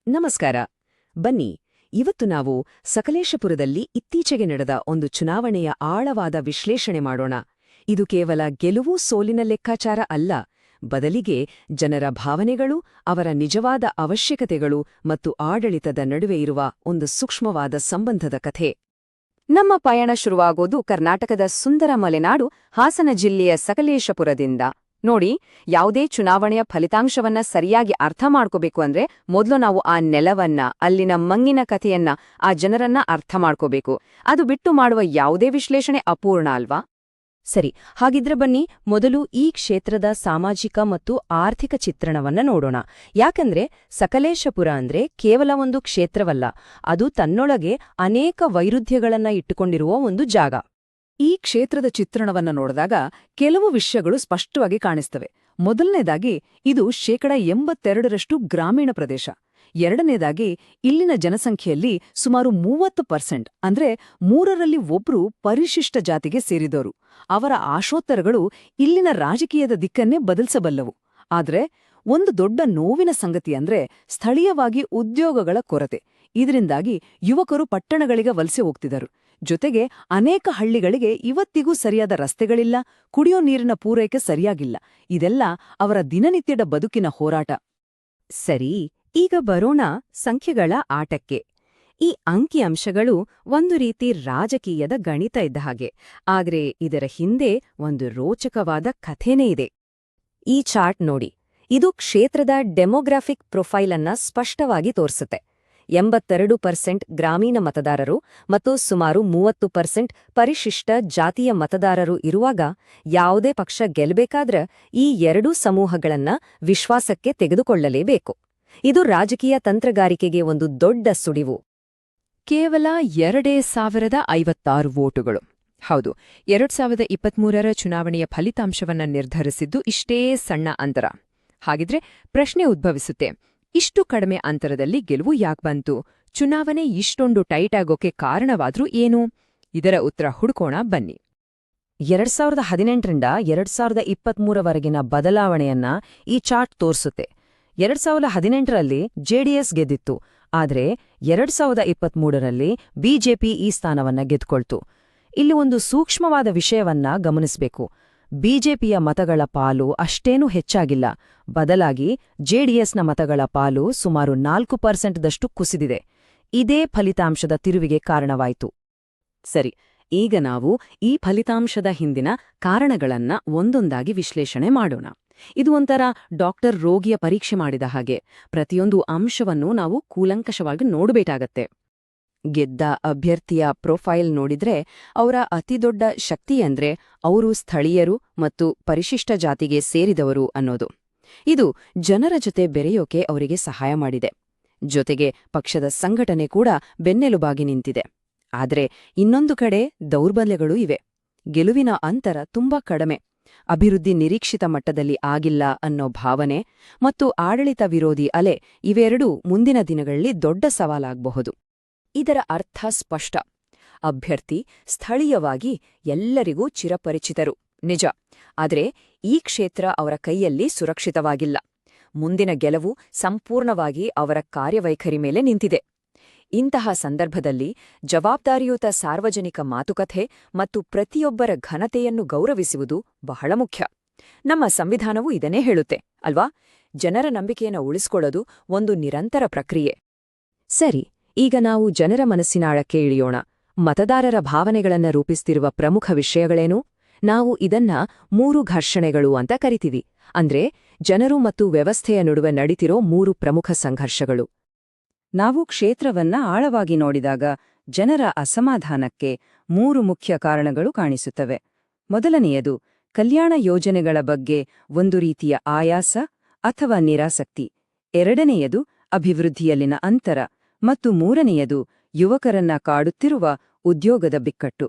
ನಮಸ್ಕಾರ. ಬನ್ನಿ, ಇವತ್ತು ನಾವು ಸಕಲೇಶಪುರದಲ್ಲಿ ಇತ್ತೀಚೆಗೆ ನಡೆದ ಒಂದು ಚುನಾವಣೆಯ ಆಳವಾದ ವಿಶ್ಲೇಷಣೆ ಮಾಡೋಣ. ಇದು ಕೇವಲ ಗೆಲುವು ಸೋಲಿನ ಲೆಕ್ಕಾಚಾರ ಅಲ್ಲ, ಬದಲಿಗೆ ಜನರ ಭಾವನೆಗಳು, ಅವರ ನಿಜವಾದ ಅವಶ್ಯಕತೆಗಳು ಮತ್ತು ಆಡಳಿತದ ನಡುವೆ ಇರುವ ಒಂದು ಸೂಕ್ಷ್ಮವಾದ ಸಂಬಂಧದ ಕಥೆ. ನಮ್ಮ ಪಯಣ ಶುರುವಾಗೋದು ಕರ್ನಾಟಕದ ಸುಂದರ ಮಲೆನಾಡು ಹಾಸನ ಜಿಲ್ಲೆಯ ಸಕಲೇಶಪುರದಿಂದ. ನೋಡಿ, ಯಾವುದೇ ಚುನಾವಣೆಯ ಫಲಿತಾಂಶವನ್ನ ಸರಿಯಾಗಿ ಅರ್ಥ ಮಾಡ್ಕೋಬೇಕು ಅಂದ್ರೆ ಮೊದಲು ನಾವು ಆ ನೆಲವನ್ನ, ಅಲ್ಲಿನ ಮಂಗಿನ ಕಥೆಯನ್ನ, ಆ ಜನರನ್ನ ಅರ್ಥ ಮಾಡ್ಕೋಬೇಕು. ಅದು ಬಿಟ್ಟು ಮಾಡುವ ಯಾವುದೇ ವಿಶ್ಲೇಷಣೆ ಅಪೂರ್ಣ ಅಲ್ವಾ? ಸರಿ, ಹಾಗಿದ್ರೆ ಬನ್ನಿ ಮೊದಲು ಈ ಕ್ಷೇತ್ರದ ಸಾಮಾಜಿಕ ಮತ್ತು ಆರ್ಥಿಕ ಚಿತ್ರಣವನ್ನ ನೋಡೋಣ. ಯಾಕಂದ್ರೆ ಸಕಲೇಶಪುರ ಅಂದ್ರೆ ಕೇವಲ ಒಂದು ಕ್ಷೇತ್ರವಲ್ಲ, ಅದು ತನ್ನೊಳಗೆ ಅನೇಕ ವೈರುಧ್ಯಗಳನ್ನ ಇಟ್ಟುಕೊಂಡಿರುವ ಒಂದು ಜಾಗ. ಈ ಕ್ಷೇತ್ರದ ಚಿತ್ರಣವನ್ನ ನೋಡಿದಾಗ ಕೆಲವು ವಿಷಯಗಳು ಸ್ಪಷ್ಟವಾಗಿ ಕಾಣಿಸ್ತವೆ. ಮೊದಲನೇದಾಗಿ, ಇದು 82% ಗ್ರಾಮೀಣ ಪ್ರದೇಶ. ಎರಡನೇದಾಗಿ, ಇಲ್ಲಿನ ಜನಸಂಖ್ಯೆಯಲ್ಲಿ ಸುಮಾರು 30%, ಅಂದ್ರೆ 3ರಲ್ಲಿ 1 ಪರಿಶಿಷ್ಟ ಜಾತಿಗೆ ಸೇರಿದವರು. ಅವರ ಆಶೋತ್ತರಗಳು ಇಲ್ಲಿನ ರಾಜಕೀಯದ ದಿಕ್ಕನ್ನೇ ಬದಲಿಸಬಲ್ಲವು. ಆದ್ರೆ ಒಂದು ದೊಡ್ಡ ನೋವಿನ ಸಂಗತಿ ಅಂದ್ರೆ ಸ್ಥಳೀಯವಾಗಿ ಉದ್ಯೋಗಗಳ ಕೊರತೆ. ಇದರಿಂದಾಗಿ ಯುವಕರು ಪಟ್ಟಣಗಳಿಗೆ ವಲಸೆ ಹೋಗ್ತಿದ್ದರು. ಜೊತೆಗೆ ಅನೇಕ ಹಳ್ಳಿಗಳಿಗೆ ಇವತ್ತಿಗೂ ಸರಿಯಾದ ರಸ್ತೆಗಳಿಲ್ಲ, ಕುಡಿಯೋ ನೀರಿನ ಪೂರೈಕೆ ಸರಿಯಾಗಿಲ್ಲ. ಇದೆಲ್ಲ ಅವರ ದಿನನಿತ್ಯದ ಬದುಕಿನ ಹೋರಾಟ. ಸರಿ, ಈಗ ಬರೋಣ ಸಂಖ್ಯೆಗಳ ಆಟಕ್ಕೆ. ಈ ಅಂಕಿಅಂಶಗಳು ಒಂದು ರೀತಿ ರಾಜಕೀಯದ ಗಣಿತ ಇದ್ದ ಹಾಗೆ, ಆದ್ರೆ ಇದರ ಹಿಂದೆ ಒಂದು ರೋಚಕವಾದ ಕಥೆನೇ ಇದೆ. ಈ ಚಾರ್ಟ್ ನೋಡಿ, ಇದು ಕ್ಷೇತ್ರದ ಡೆಮೋಗ್ರಾಫಿಕ್ ಪ್ರೊಫೈಲ್ ಅನ್ನ ಸ್ಪಷ್ಟವಾಗಿ ತೋರಿಸುತ್ತೆ. 82% ಗ್ರಾಮೀಣ ಮತದಾರರು ಮತ್ತು ಸುಮಾರು 30% ಪರಿಶಿಷ್ಟ ಜಾತಿಯ ಮತದಾರರು ಇರುವಾಗ ಯಾವುದೇ ಪಕ್ಷ ಗೆಲ್ಲಬೇಕಾದ್ರೆ ಈ ಎರಡೂ ಸಮೂಹಗಳನ್ನ ವಿಶ್ವಾಸಕ್ಕೆ ತೆಗೆದುಕೊಳ್ಳಲೇಬೇಕು. ಇದು ರಾಜಕೀಯ ತಂತ್ರಗಾರಿಕೆಗೆ ಒಂದು ದೊಡ್ಡ ಸುಳಿವು. ಕೇವಲ 2056 ವೋಟುಗಳು. ಹೌದು, 2023ರ ಚುನಾವಣೆಯ ಫಲಿತಾಂಶವನ್ನ ನಿರ್ಧರಿಸಿದ್ದು ಇಷ್ಟೇ ಸಣ್ಣ ಅಂತರ. ಹಾಗಿದ್ರೆ ಪ್ರಶ್ನೆ ಉದ್ಭವಿಸುತ್ತೆ, ಇಷ್ಟು ಕಡಿಮೆ ಅಂತರದಲ್ಲಿ ಗೆಲುವು ಯಾಕ್ ಬಂತು? ಚುನಾವಣೆ ಇಷ್ಟೊಂದು ಟೈಟ್ ಆಗೋಕೆ ಕಾರಣವಾದ್ರೂ ಏನು? ಇದರ ಉತ್ತರ ಹುಡುಕೋಣ ಬನ್ನಿ. 2018ರಿಂದ 2023ವರೆಗಿನ ಬದಲಾವಣೆಯನ್ನ ಈ ಚಾರ್ಟ್ ತೋರಿಸುತ್ತೆ. 2018ರಲ್ಲಿ ಜೆಡಿಎಸ್ ಗೆದ್ದಿತ್ತು, ಆದ್ರೆ 2023ರಲ್ಲಿ ಬಿಜೆಪಿ ಈ ಸ್ಥಾನವನ್ನ ಗೆದ್ಕೊಳ್ತು. ಇಲ್ಲಿ ಒಂದು ಸೂಕ್ಷ್ಮವಾದ ವಿಷಯವನ್ನ ಗಮನಿಸಬೇಕು. ಬಿಜೆಪಿಯ ಮತಗಳ ಪಾಲು ಅಷ್ಟೇನೂ ಹೆಚ್ಚಾಗಿಲ್ಲ, ಬದಲಾಗಿ ಜೆಡಿಎಸ್ನ ಮತಗಳ ಪಾಲು ಸುಮಾರು 4%ದಷ್ಟು ಕುಸಿದಿದೆ. ಇದೇ ಫಲಿತಾಂಶದ ತಿರುವಿಗೆ ಕಾರಣವಾಯಿತು. ಸರಿ, ಈಗ ನಾವು ಈ ಫಲಿತಾಂಶದ ಹಿಂದಿನ ಕಾರಣಗಳನ್ನ ಒಂದೊಂದಾಗಿ ವಿಶ್ಲೇಷಣೆ ಮಾಡೋಣ. ಇದು ಒಂಥರ ಡಾಕ್ಟರ್ ರೋಗಿಯ ಪರೀಕ್ಷೆ ಮಾಡಿದ ಹಾಗೆ. ಪ್ರತಿಯೊಂದು ಅಂಶವನ್ನೂ ನಾವು ಕೂಲಂಕಷವಾಗಿ ನೋಡಬೇಕಾಗತ್ತೆ. ಗೆದ್ದ ಅಭ್ಯರ್ಥಿಯ ಪ್ರೊಫೈಲ್ ನೋಡಿದ್ರೆ ಅವರ ಅತಿದೊಡ್ಡ ಶಕ್ತಿಯಂದ್ರೆ ಅವರು ಸ್ಥಳೀಯರು ಮತ್ತು ಪರಿಶಿಷ್ಟ ಜಾತಿಗೆ ಸೇರಿದವರು ಅನ್ನೋದು. ಇದು ಜನರ ಜೊತೆ ಬೆರೆಯೋಕೆ ಅವರಿಗೆ ಸಹಾಯ ಮಾಡಿದೆ. ಜೊತೆಗೆ ಪಕ್ಷದ ಸಂಘಟನೆ ಕೂಡ ಬೆನ್ನೆಲುಬಾಗಿ ನಿಂತಿದೆ. ಆದ್ರೆ ಇನ್ನೊಂದು ಕಡೆ ದೌರ್ಬಲ್ಯಗಳೂ ಇವೆ. ಗೆಲುವಿನ ಅಂತರ ತುಂಬಾ ಕಡಿಮೆ, ಅಭಿವೃದ್ಧಿ ನಿರೀಕ್ಷಿತ ಮಟ್ಟದಲ್ಲಿ ಆಗಿಲ್ಲ ಅನ್ನೋ ಭಾವನೆ ಮತ್ತು ಆಡಳಿತ ವಿರೋಧಿ ಅಲೆ ಇವೆರಡೂ ಮುಂದಿನ ದಿನಗಳಲ್ಲಿ ದೊಡ್ಡ ಸವಾಲಾಗಬಹುದು. ಇದರ ಅರ್ಥ ಸ್ಪಷ್ಟ. ಅಭ್ಯರ್ಥಿ ಸ್ಥಳೀಯವಾಗಿ ಎಲ್ಲರಿಗೂ ಚಿರಪರಿಚಿತರು, ನಿಜ. ಆದರೆ ಈ ಕ್ಷೇತ್ರ ಅವರ ಕೈಯಲ್ಲಿ ಸುರಕ್ಷಿತವಾಗಿಲ್ಲ. ಮುಂದಿನ ಗೆಲುವು ಸಂಪೂರ್ಣವಾಗಿ ಅವರ ಕಾರ್ಯವೈಖರಿ ಮೇಲೆ ನಿಂತಿದೆ. ಇಂತಹ ಸಂದರ್ಭದಲ್ಲಿ ಜವಾಬ್ದಾರಿಯುತ ಸಾರ್ವಜನಿಕ ಮಾತುಕತೆ ಮತ್ತು ಪ್ರತಿಯೊಬ್ಬರ ಘನತೆಯನ್ನು ಗೌರವಿಸುವುದು ಬಹಳ ಮುಖ್ಯ. ನಮ್ಮ ಸಂವಿಧಾನವೂ ಇದನ್ನೇ ಹೇಳುತ್ತೆ ಅಲ್ವಾ? ಜನರ ನಂಬಿಕೆಯನ್ನು ಉಳಿಸ್ಕೊಳ್ಳೋದು ಒಂದು ನಿರಂತರ ಪ್ರಕ್ರಿಯೆ. ಸರಿ, ಈಗ ನಾವು ಜನರ ಮನಸ್ಸಿನಾಳಕ್ಕೆ ಇಳಿಯೋಣ. ಮತದಾರರ ಭಾವನೆಗಳನ್ನ ರೂಪಿಸ್ತಿರುವ ಪ್ರಮುಖ ವಿಷಯಗಳೇನು? ನಾವು ಇದನ್ನ 3 ಘರ್ಷಣೆಗಳು ಅಂತ ಕರಿತೀವಿ. ಅಂದ್ರೆ ಜನರು ಮತ್ತು ವ್ಯವಸ್ಥೆಯ ನಡುವೆ ನಡೀತಿರೋ 3 ಪ್ರಮುಖ ಸಂಘರ್ಷಗಳು. ನಾವು ಕ್ಷೇತ್ರವನ್ನ ಆಳವಾಗಿ ನೋಡಿದಾಗ ಜನರ ಅಸಮಾಧಾನಕ್ಕೆ 3 ಮುಖ್ಯ ಕಾರಣಗಳು ಕಾಣಿಸುತ್ತವೆ. ಮೊದಲನೆಯದು ಕಲ್ಯಾಣ ಯೋಜನೆಗಳ ಬಗ್ಗೆ ಒಂದು ರೀತಿಯ ಆಯಾಸ ಅಥವಾ ನಿರಾಸಕ್ತಿ. ಎರಡನೆಯದು ಅಭಿವೃದ್ಧಿಯಲ್ಲಿನ ಅಂತರ ಮತ್ತು ಮೂರನೆಯದು ಯುವಕರನ್ನ ಕಾಡುತ್ತಿರುವ ಉದ್ಯೋಗದ ಬಿಕ್ಕಟ್ಟು.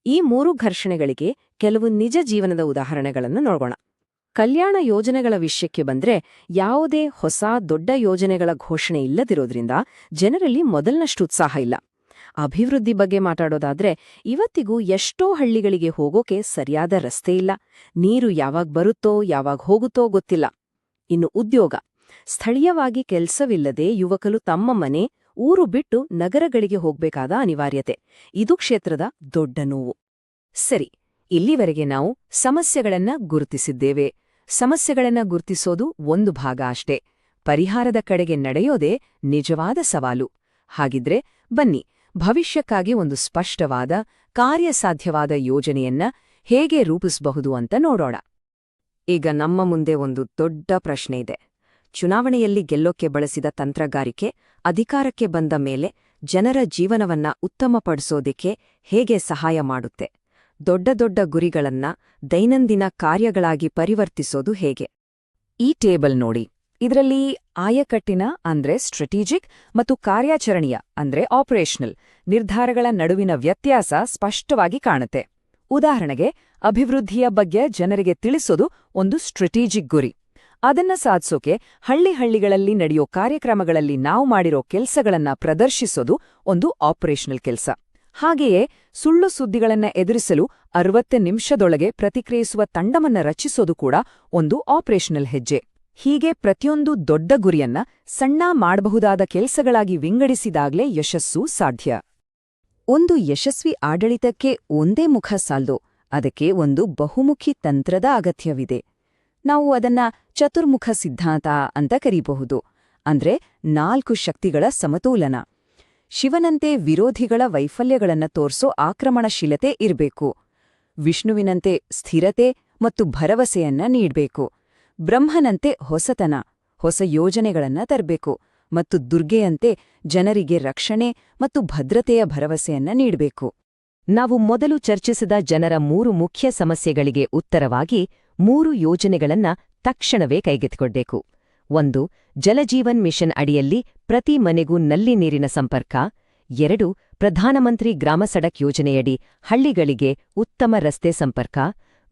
ಈ 3 ಘರ್ಷಣೆಗಳಿಗೆ ಕೆಲವು ನಿಜ ಜೀವನದ ಉದಾಹರಣೆಗಳನ್ನು ನೋಡೋಣ. ಕಲ್ಯಾಣ ಯೋಜನೆಗಳ ವಿಷಯಕ್ಕೆ ಬಂದ್ರೆ ಯಾವುದೇ ಹೊಸ ದೊಡ್ಡ ಯೋಜನೆಗಳ ಘೋಷಣೆ ಇಲ್ಲದಿರೋದ್ರಿಂದ ಜನರಲ್ಲಿ ಮೊದಲಿನಷ್ಟು ಉತ್ಸಾಹ ಇಲ್ಲ. ಅಭಿವೃದ್ಧಿ ಬಗ್ಗೆ ಮಾತಾಡೋದಾದ್ರೆ ಇವತ್ತಿಗೂ ಎಷ್ಟೋ ಹಳ್ಳಿಗಳಿಗೆ ಹೋಗೋಕೆ ಸರಿಯಾದ ರಸ್ತೆ ಇಲ್ಲ, ನೀರು ಯಾವಾಗ ಬರುತ್ತೋ ಯಾವಾಗ ಹೋಗುತ್ತೋ ಗೊತ್ತಿಲ್ಲ. ಇನ್ನು ಉದ್ಯೋಗ, ಸ್ಥಳೀಯವಾಗಿ ಕೆಲಸವಿಲ್ಲದೆ ಯುವಕರು ತಮ್ಮ ಮನೆ, ಊರು ಬಿಟ್ಟು ನಗರಗಳಿಗೆ ಹೋಗ್ಬೇಕಾದ ಅನಿವಾರ್ಯತೆ. ಇದು ಕ್ಷೇತ್ರದ ದೊಡ್ಡ ನೋವು. ಸರಿ, ಇಲ್ಲಿವರೆಗೆ ನಾವು ಸಮಸ್ಯೆಗಳನ್ನ ಗುರುತಿಸಿದ್ದೇವೆ. ಸಮಸ್ಯೆಗಳನ್ನ ಗುರುತಿಸೋದು ಒಂದು ಭಾಗ ಅಷ್ಟೇ. ಪರಿಹಾರದ ಕಡೆಗೆ ನಡೆಯೋದೇ ನಿಜವಾದ ಸವಾಲು. ಹಾಗಿದ್ರೆ ಬನ್ನಿ, ಭವಿಷ್ಯಕ್ಕಾಗಿ ಒಂದು ಸ್ಪಷ್ಟವಾದ, ಕಾರ್ಯಸಾಧ್ಯವಾದ ಯೋಜನೆಯನ್ನ ಹೇಗೆ ರೂಪಿಸಬಹುದು ಅಂತ ನೋಡೋಣ. ಈಗ ನಮ್ಮ ಮುಂದೆ ಒಂದು ದೊಡ್ಡ ಪ್ರಶ್ನೆ ಇದೆ. ಚುನಾವಣೆಯಲ್ಲಿ ಗೆಲ್ಲೋಕ್ಕೆ ಬಳಸಿದ ತಂತ್ರಗಾರಿಕೆ ಅಧಿಕಾರಕ್ಕೆ ಬಂದ ಮೇಲೆ ಜನರ ಜೀವನವನ್ನ ಉತ್ತಮಪಡಿಸೋದಕ್ಕೆ ಹೇಗೆ ಸಹಾಯ ಮಾಡುತ್ತೆ? ದೊಡ್ಡ ದೊಡ್ಡ ಗುರಿಗಳನ್ನ ದೈನಂದಿನ ಕಾರ್ಯಗಳಾಗಿ ಪರಿವರ್ತಿಸೋದು ಹೇಗೆ? ಈ ಟೇಬಲ್ ನೋಡಿ. ಇದರಲ್ಲಿ ಆಯಕಟ್ಟಿನ ಅಂದ್ರೆ ಸ್ಟ್ರಾಟಜಿಕ್ ಮತ್ತು ಕಾರ್ಯಾಚರಣೆಯ ಅಂದ್ರೆ ಆಪರೇಷನಲ್ ನಿರ್ಧಾರಗಳ ನಡುವಿನ ವ್ಯತ್ಯಾಸ ಸ್ಪಷ್ಟವಾಗಿ ಕಾಣುತ್ತೆ. ಉದಾಹರಣೆಗೆ, ಅಭಿವೃದ್ಧಿಯ ಬಗ್ಗೆ ಜನರಿಗೆ ತಿಳಿಸೋದು ಒಂದು ಸ್ಟ್ರಾಟಜಿಕ್ ಗುರಿ. ಅದನ್ನ ಸಾಧಿಸೋಕೆ ಹಳ್ಳಿಗಳಲ್ಲಿ ನಡೆಯೋ ಕಾರ್ಯಕ್ರಮಗಳಲ್ಲಿ ನಾವು ಮಾಡಿರೋ ಕೆಲ್ಸಗಳನ್ನ ಪ್ರದರ್ಶಿಸೋದು ಒಂದು ಆಪರೇಷನಲ್ ಕೆಲಸ. ಹಾಗೆಯೇ ಸುಳ್ಳು ಸುದ್ದಿಗಳನ್ನ ಎದುರಿಸಲು 60 ನಿಮಿಷದೊಳಗೆ ಪ್ರತಿಕ್ರಿಯಿಸುವ ತಂಡವನ್ನ ರಚಿಸೋದು ಕೂಡ ಒಂದು ಆಪರೇಷನಲ್ ಹೆಜ್ಜೆ. ಹೀಗೆ ಪ್ರತಿಯೊಂದು ದೊಡ್ಡ ಗುರಿಯನ್ನ ಸಣ್ಣ ಮಾಡಬಹುದಾದ ಕೆಲಸಗಳಾಗಿ ವಿಂಗಡಿಸಿದಾಗ್ಲೇ ಯಶಸ್ಸು ಸಾಧ್ಯ. ಒಂದು ಯಶಸ್ವಿ ಆಡಳಿತಕ್ಕೆ ಒಂದೇ ಮುಖ ಸಾಲ್ದು, ಅದಕ್ಕೆ ಒಂದು ಬಹುಮುಖಿ ತಂತ್ರದ ಅಗತ್ಯವಿದೆ. ನಾವು ಅದನ್ನ ಚತುರ್ಮುಖ ಸಿದ್ಧಾಂತ ಅಂತ ಕರೀಬಹುದು. ಅಂದ್ರೆ 4 ಶಕ್ತಿಗಳ ಸಮತೋಲನ. ಶಿವನಂತೆ ವಿರೋಧಿಗಳ ವೈಫಲ್ಯಗಳನ್ನ ತೋರ್ಸೋ ಆಕ್ರಮಣಶೀಲತೆ ಇರಬೇಕು. ವಿಷ್ಣುವಿನಂತೆ ಸ್ಥಿರತೆ ಮತ್ತು ಭರವಸೆಯನ್ನ ನೀಡ್ಬೇಕು. ಬ್ರಹ್ಮನಂತೆ ಹೊಸತನ, ಹೊಸ ಯೋಜನೆಗಳನ್ನ ತರಬೇಕು. ಮತ್ತು ದುರ್ಗೆಯಂತೆ ಜನರಿಗೆ ರಕ್ಷಣೆ ಮತ್ತು ಭದ್ರತೆಯ ಭರವಸೆಯನ್ನ ನೀಡಬೇಕು. ನಾವು ಮೊದಲು ಚರ್ಚಿಸಿದ ಜನರ 3 ಮುಖ್ಯ ಸಮಸ್ಯೆಗಳಿಗೆ ಉತ್ತರವಾಗಿ 3 ಯೋಜನೆಗಳನ್ನ ತಕ್ಷಣವೇ ಕೈಗೆತ್ತಿಕೊಳ್ಬೇಕು. 1. ಜಲಜೀವನ್ ಮಿಷನ್ ಅಡಿಯಲ್ಲಿ ಪ್ರತಿ ಮನೆಗೂ ನಲ್ಲಿ ನೀರಿನ ಸಂಪರ್ಕ. 2. ಪ್ರಧಾನಮಂತ್ರಿ ಗ್ರಾಮ ಸಡಕ್ ಯೋಜನೆಯಡಿ ಹಳ್ಳಿಗಳಿಗೆ ಉತ್ತಮ ರಸ್ತೆ ಸಂಪರ್ಕ.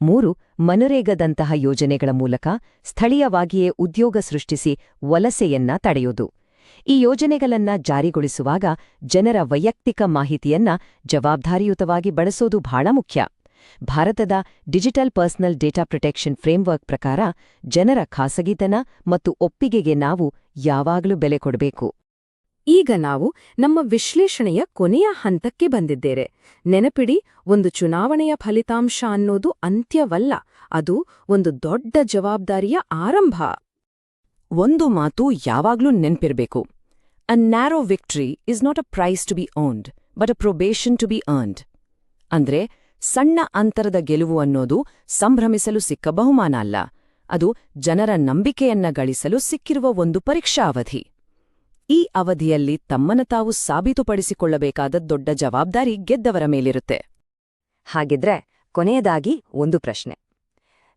3. ಮನರೇಗಾದಂತಹ ಯೋಜನೆಗಳ ಮೂಲಕ ಸ್ಥಳೀಯವಾಗಿಯೇ ಉದ್ಯೋಗ ಸೃಷ್ಟಿಸಿ ವಲಸೆಯನ್ನ ತಡೆಯೋದು. ಈ ಯೋಜನೆಗಳನ್ನ ಜಾರಿಗೊಳಿಸುವಾಗ ಜನರ ವೈಯಕ್ತಿಕ ಮಾಹಿತಿಯನ್ನ ಜವಾಬ್ದಾರಿಯುತವಾಗಿ ಬಳಸೋದು ಬಹಳ ಮುಖ್ಯ. ಭಾರತದ digital personal data protection framework ಪ್ರಕಾರ ಜನರ ಖಾಸಗಿತನ ಮತ್ತು ಒಪ್ಪಿಗೆಗೆ ನಾವು ಯಾವಾಗಲೂ ಬೆಲೆ ಕೊಡಬೇಕು. ಈಗ ನಾವು ನಮ್ಮ ವಿಶ್ಲೇಷಣೆಯ ಕೊನೆಯ ಹಂತಕ್ಕೆ ಬಂದಿದ್ದೇವೆ. ನೆನಪಿಡಿ, ಒಂದು ಚುನಾವಣೆಯ ಫಲಿತಾಂಶ ಅನ್ನೋದು ಅಂತ್ಯವಲ್ಲ, ಅದು ಒಂದು ದೊಡ್ಡ ಜವಾಬ್ದಾರಿಯ ಆರಂಭ. ಒಂದು ಮಾತು ಯಾವಾಗ್ಲೂ ನೆನ್ಪಿರ್ಬೇಕು. A narrow victory is not a prize to be earned, but a probation to be earned. ಅಂದ್ರೆ ಸಣ್ಣ ಅಂತರದ ಗೆಲುವು ಅನ್ನೋದು ಸಂಭ್ರಮಿಸಲು ಸಿಕ್ಕ ಬಹುಮಾನ ಅಲ್ಲ, ಅದು ಜನರ ನಂಬಿಕೆಯನ್ನ ಗಳಿಸಲು ಸಿಕ್ಕಿರುವ ಒಂದು ಪರೀಕ್ಷಾ ಅವಧಿ. ಈ ಅವಧಿಯಲ್ಲಿ ತಮ್ಮನ್ನು ತಾವು ಸಾಬೀತುಪಡಿಸಿಕೊಳ್ಳಬೇಕಾದ ದೊಡ್ಡ ಜವಾಬ್ದಾರಿ ಗೆದ್ದವರ ಮೇಲಿರುತ್ತೆ. ಹಾಗಿದ್ರೆ ಕೊನೆಯದಾಗಿ ಒಂದು ಪ್ರಶ್ನೆ.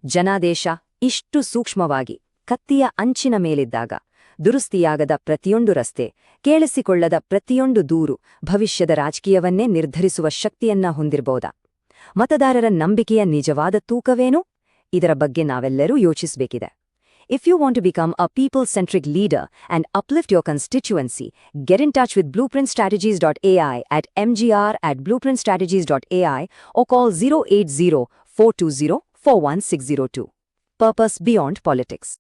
ಜನಾದೇಶ ಇಷ್ಟು ಸೂಕ್ಷ್ಮವಾಗಿ ಕತ್ತಿಯ ಅಂಚಿನ ಮೇಲಿದ್ದಾಗ ದುರುಸ್ತಿಯಾಗದ ಪ್ರತಿಯೊಂದು ರಸ್ತೆ, ಕೇಳಿಸಿಕೊಳ್ಳದ ಪ್ರತಿಯೊಂದು ದೂರು ಭವಿಷ್ಯದ ರಾಜಕೀಯವನ್ನೇ ನಿರ್ಧರಿಸುವ ಶಕ್ತಿಯನ್ನ ಹೊಂದಿರಬಹುದಾ? ಮತದಾರರ ನಂಬಿಕೆಯ ನಿಜವಾದ ತೂಕವೇನು? ಇದರ ಬಗ್ಗೆ ನಾವೆಲ್ಲರೂ ಯೋಚಿಸಬೇಕಿದೆ. If you want to become a people-centric leader and uplift your constituency, get in touch with blueprintstrategies.ai at mgr@blueprintstrategies.ai or call 080-420-41602. Purpose beyond politics.